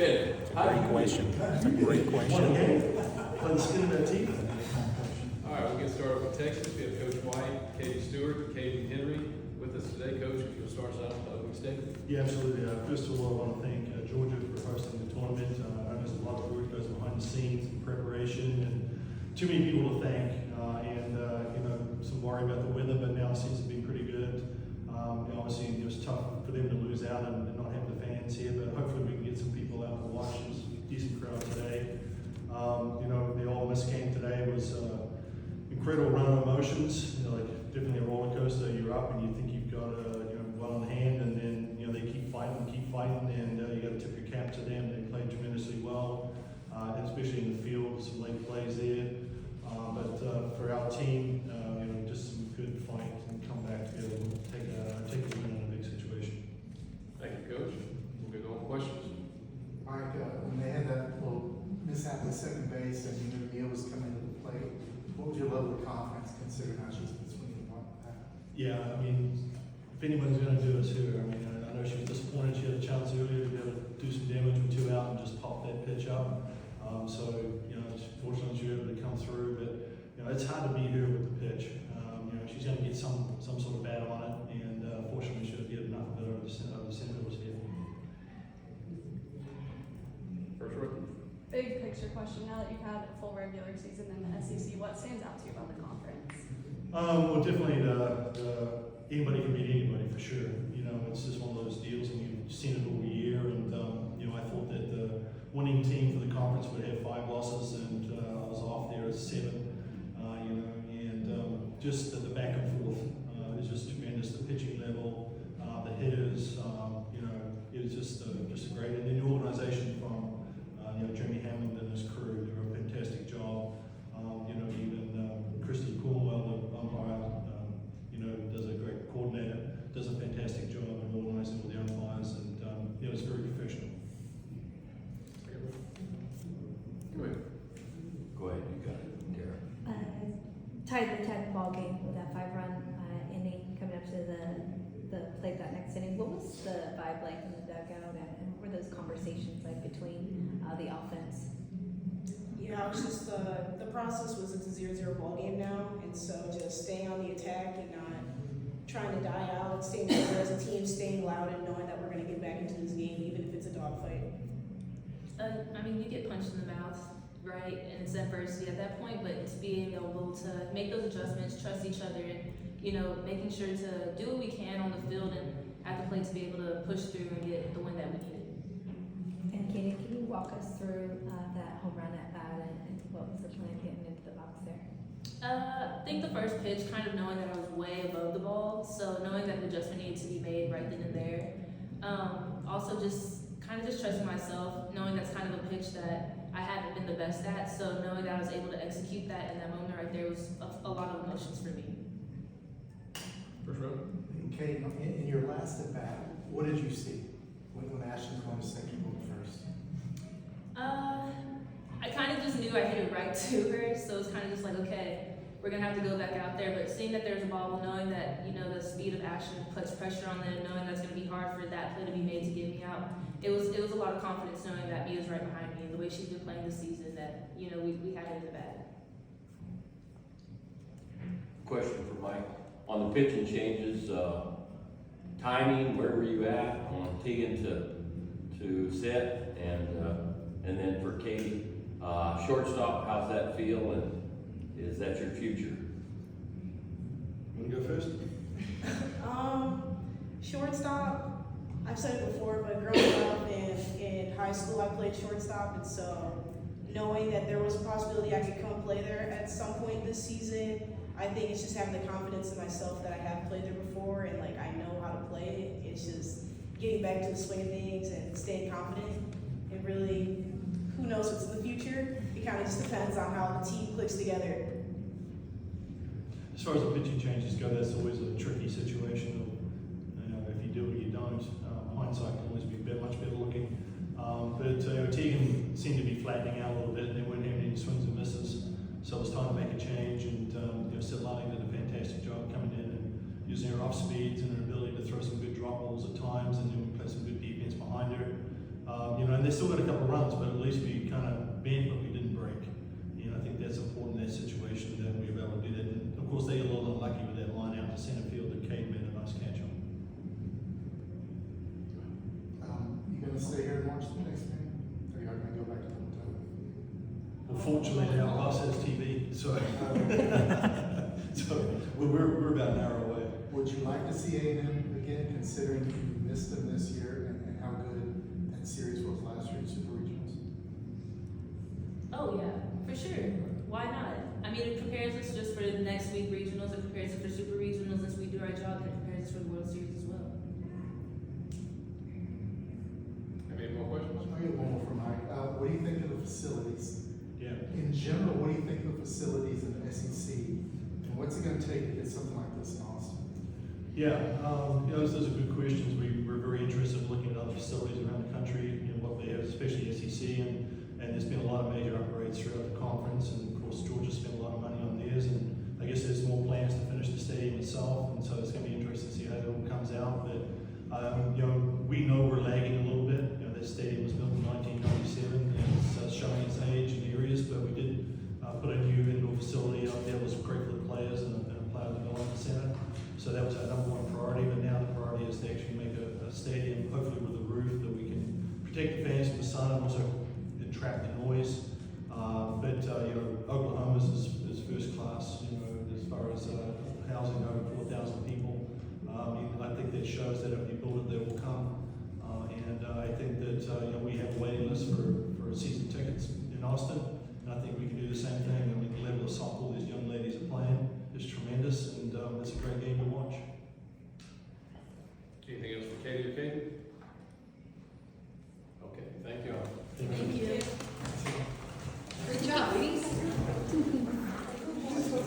Ben, Great question. That's a great question. By the skin of their teeth. All right, we'll get started with Texas. We have Coach White, Katie Stewart, and Katie Henry with us today. Coach, if you'll start us out with the opening statement. Yeah, absolutely. First of all, I want to thank Georgia for hosting the tournament. I know there's a lot of work goes behind the scenes in preparation, and too many people to thank. Some worry about the weather, but now it seems to be pretty good. Obviously, it was tough for them to lose out and not have the fans here, but hopefully we can get some people out to watch. It was a decent crowd today. The Ole Miss game today was incredible run of emotions. Definitely a roller coaster. You're up and you think you've got one on hand, and then they keep fighting, and you got to tip your cap to them. They played tremendously well, especially in the field. Some late plays there, but for our team, just some good fight and come back together and take the win in a big situation. Thank you, Coach. We'll get on questions. Mike, when they had that little mishap at second base and you knew Neil was coming to the plate, what was your level of confidence considering how she's been swinging like that? Yeah, if anyone's going to do it, it's her. I know she was disappointed. She had a chance earlier to be able to do some damage with 2 out and just pop that pitch up. Fortunately she was able to come through, but it's hard to beat her with the pitch. She's going to get some sort of bat on it, and fortunately she did enough of it over the center was here. First rookie. Big picture question. Now that you've had a full regular season in the SEC, what stands out to you about the conference? Well, definitely anybody can beat anybody for sure. It's just one of those deals, and you've seen it all year. And I thought that the winning team for the conference would have 5 losses, and I was off there at 7. Just the back and forth is just tremendous. The pitching level, the hitters, it was just great. And then the organisation from Jeremy Hammond and his crew do a fantastic job. Even Christy Cornwell, the umpire, does a great coordinator, does a fantastic job in organising all the umpires, and it's very professional. Go ahead. Go ahead, you got it, Tara. Tied the ball game with that 5-run inning coming up to the plate that next inning. What was the vibe like in the dugout, and what were those conversations like between the offense? Yeah, it was just the process was it's a 0-0 ball game now, and so just staying on the attack and not trying to die out, staying together as a team, staying loud, and knowing that we're going to get back into this game, even if it's a dogfight. You get punched in the mouth, right? And it's adversity at that point, but it's being able to make those adjustments, trust each other, and making sure to do what we can on the field and at the plate to be able to push through and get the win that we needed. And Katie, can you walk us through that home run at bat and what was the plan getting into the box there? I think the first pitch, kind of knowing that I was way above the ball, so knowing that the adjustment needed to be made right then and there. Also just trusting myself, knowing that's kind of a pitch that I haven't been the best at, so knowing that I was able to execute that in that moment right there was a lot of emotions for me. First row. And Kate, in your last at bat, what did you see when Ashton's going to second, going first? I kind of just knew I hit it right to her, so it's kind of just like, okay, we're gonna have to go back out there. But seeing that there's a ball, knowing that the speed of Ashton puts pressure on them, knowing that's gonna be hard for that play to be made to get me out, it was a lot of confidence knowing that Mia's right behind me and the way she's been playing this season. That we had it in the bag. Question for Mike. On the pitching changes, timing, where were you at on Tegan to set, and then for Katie, shortstop, how's that feel, and is that your future? You want to go first? Shortstop, I've said it before, but growing up in high school, I played shortstop, and so knowing that there was a possibility I could come play there at some point this season, I think it's just having the confidence in myself that I have played there before, and I know how to play it. It's just getting back to the swing of things and staying confident. And really, who knows what's in the future? It kind of just depends on how the team clicks together. As far as the pitching changes go, that's always a tricky situation. If you do it or you don't, hindsight can always be much better looking. But Tegan seemed to be flattening out a little bit, and they weren't having any swings and misses. So it was time to make a change, and Silani did a fantastic job coming in and using her off speeds and her ability to throw some good drop balls at times, and then we played some good defense behind her. and they still got a couple of runs, but at least we kind of bent, but we didn't break. And I think that's important in that situation that we were able to do that. And of course, they got a little unlucky with that line out to center field that Cade made a nice catch on. You gonna stay here and watch the next game? Or are you gonna go back to the hotel? Well, fortunately, our boss has TV, so so we're about an hour away. Would you like to see A&M again, considering you missed them this year and how good that series was last year in Super Regionals? Oh yeah, for sure. Why not? I mean, it prepares us just for the next week regionals. It prepares us for super regionals as we do our job, and it prepares us for the World Series as well. Any more questions? I get one more for Mike. What do you think of the facilities? Yeah. In general, what do you think of the facilities in the SEC? And what's it gonna take to get something like this in Austin? Yeah, those are good questions. We're very interested in looking at other facilities around the country, what they have, especially SEC, and there's been a lot of major upgrades throughout the conference, and of course Georgia spent a lot of money on theirs, and I guess there's more plans to finish the stadium itself, and so it's going to be interesting to see how that all comes out. But we know we're lagging a little bit. That stadium was built in 1997, and it's showing its age in areas, but we did put a new indoor facility up there. It was great for the players and a player development center. So that was our #1 priority, but now the priority is to actually make a stadium, hopefully with a roof that we can protect the fans from the sun and also trap the noise. Oklahoma's is first class, as far as housing over 4,000 people. I think that shows that if you build it, they will come. I think that we have a waiting list for season tickets in Austin, and I think we can do the same thing. I mean, the level of softball these young ladies are playing is tremendous, and it's a great game to watch. Anything else for Katie or Kate?